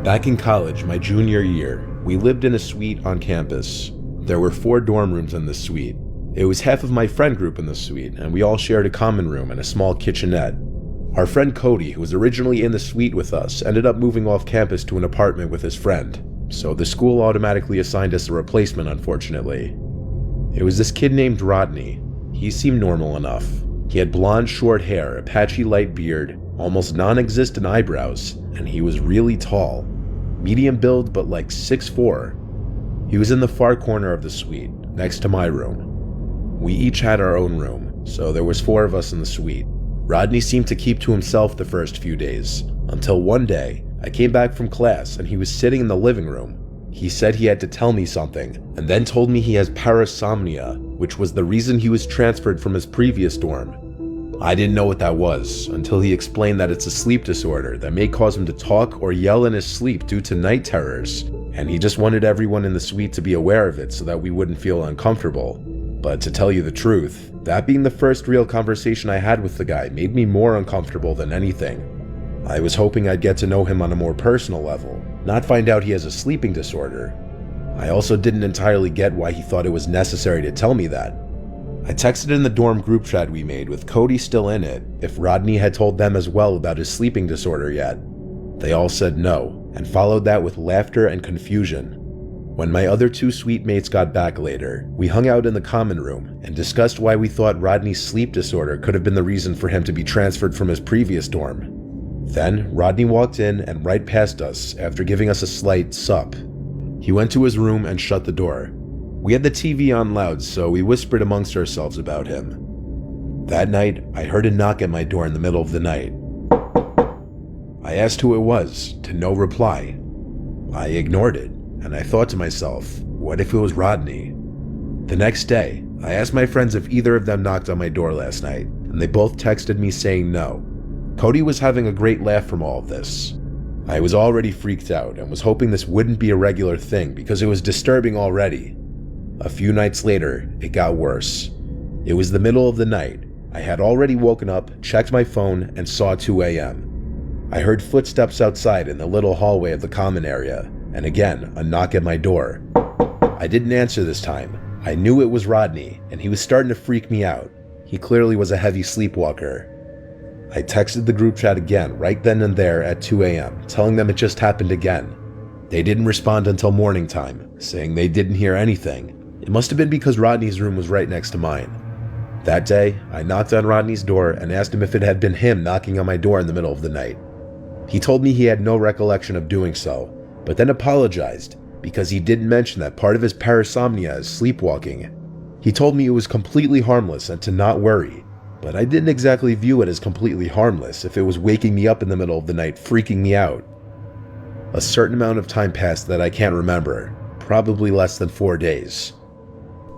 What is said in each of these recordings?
Back in college, my junior year, we lived in a suite on campus. There were 4 dorm rooms in this suite. It was half of my friend group in the suite, and we all shared a common room and a small kitchenette. Our friend Cody, who was originally in the suite with us, ended up moving off campus to an apartment with his friend, so the school automatically assigned us a replacement, unfortunately. It was this kid named Rodney. He seemed normal enough. He had blonde short hair, a patchy light beard, almost non-existent eyebrows, and he was really tall. Medium build, but like 6'4". He was in the far corner of the suite, next to my room. We each had our own room, so there was 4 of us in the suite. Rodney seemed to keep to himself the first few days, until one day, I came back from class and he was sitting in the living room. He said he had to tell me something, and then told me he has parasomnia, which was the reason he was transferred from his previous dorm. I didn't know what that was, until he explained that it's a sleep disorder that may cause him to talk or yell in his sleep due to night terrors, and he just wanted everyone in the suite to be aware of it so that we wouldn't feel uncomfortable. But to tell you the truth, that being the first real conversation I had with the guy made me more uncomfortable than anything. I was hoping I'd get to know him on a more personal level, not find out he has a sleeping disorder. I also didn't entirely get why he thought it was necessary to tell me that. I texted in the dorm group chat we made with Cody still in it if Rodney had told them as well about his sleeping disorder yet. They all said no, and followed that with laughter and confusion. When my other 2 suite mates got back later, we hung out in the common room and discussed why we thought Rodney's sleep disorder could have been the reason for him to be transferred from his previous dorm. Then, Rodney walked in and right past us after giving us a slight sup. He went to his room and shut the door. We had the TV on loud, so we whispered amongst ourselves about him. That night, I heard a knock at my door in the middle of the night. I asked who it was, to no reply. I ignored it, and I thought to myself, what if it was Rodney? The next day, I asked my friends if either of them knocked on my door last night, and they both texted me saying no. Cody was having a great laugh from all of this. I was already freaked out and was hoping this wouldn't be a regular thing because it was disturbing already. A few nights later, it got worse. It was the middle of the night. I had already woken up, checked my phone, and saw 2 a.m. I heard footsteps outside in the little hallway of the common area, and again, a knock at my door. I didn't answer this time. I knew it was Rodney, and he was starting to freak me out. He clearly was a heavy sleepwalker. I texted the group chat again right then and there at 2 a.m., telling them it just happened again. They didn't respond until morning time, saying they didn't hear anything. It must have been because Rodney's room was right next to mine. That day, I knocked on Rodney's door and asked him if it had been him knocking on my door in the middle of the night. He told me he had no recollection of doing so, but then apologized because he didn't mention that part of his parasomnia is sleepwalking. He told me it was completely harmless and to not worry, but I didn't exactly view it as completely harmless if it was waking me up in the middle of the night, freaking me out. A certain amount of time passed that I can't remember, probably less than 4 days.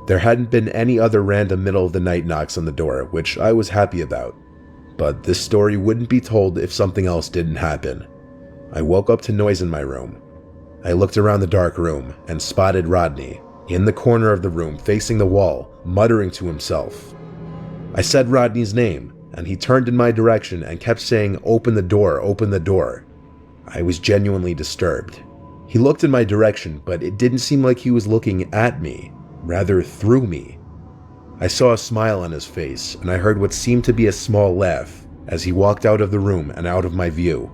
There hadn't been any other random middle-of-the-night knocks on the door, which I was happy about. But this story wouldn't be told if something else didn't happen. I woke up to noise in my room. I looked around the dark room and spotted Rodney, in the corner of the room facing the wall, muttering to himself. I said Rodney's name, and he turned in my direction and kept saying, "Open the door, open the door." I was genuinely disturbed. He looked in my direction, but it didn't seem like he was looking at me. Rather through me. I saw a smile on his face, and I heard what seemed to be a small laugh as he walked out of the room and out of my view.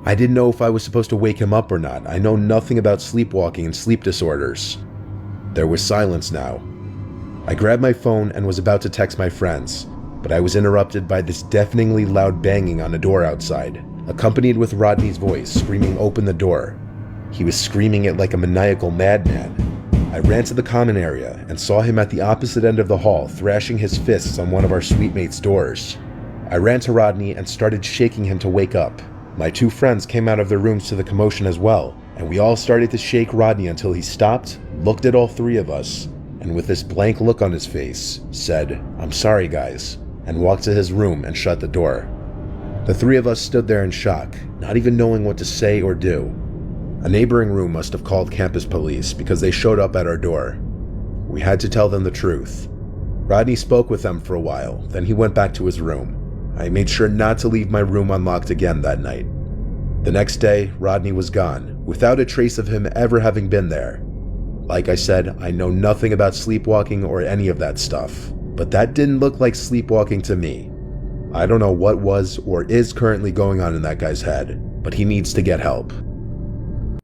I didn't know if I was supposed to wake him up or not. I know nothing about sleepwalking and sleep disorders. There was silence now. I grabbed my phone and was about to text my friends, but I was interrupted by this deafeningly loud banging on a door outside, accompanied with Rodney's voice screaming, "Open the door." He was screaming it like a maniacal madman. I ran to the common area and saw him at the opposite end of the hall thrashing his fists on one of our suite mates' doors. I ran to Rodney and started shaking him to wake up. My 2 friends came out of their rooms to the commotion as well, and we all started to shake Rodney until he stopped, looked at all 3 of us, and with this blank look on his face, said, "I'm sorry guys," and walked to his room and shut the door. The 3 of us stood there in shock, not even knowing what to say or do. A neighboring room must have called campus police because they showed up at our door. We had to tell them the truth. Rodney spoke with them for a while, then he went back to his room. I made sure not to leave my room unlocked again that night. The next day, Rodney was gone, without a trace of him ever having been there. Like I said, I know nothing about sleepwalking or any of that stuff, but that didn't look like sleepwalking to me. I don't know what was or is currently going on in that guy's head, but he needs to get help.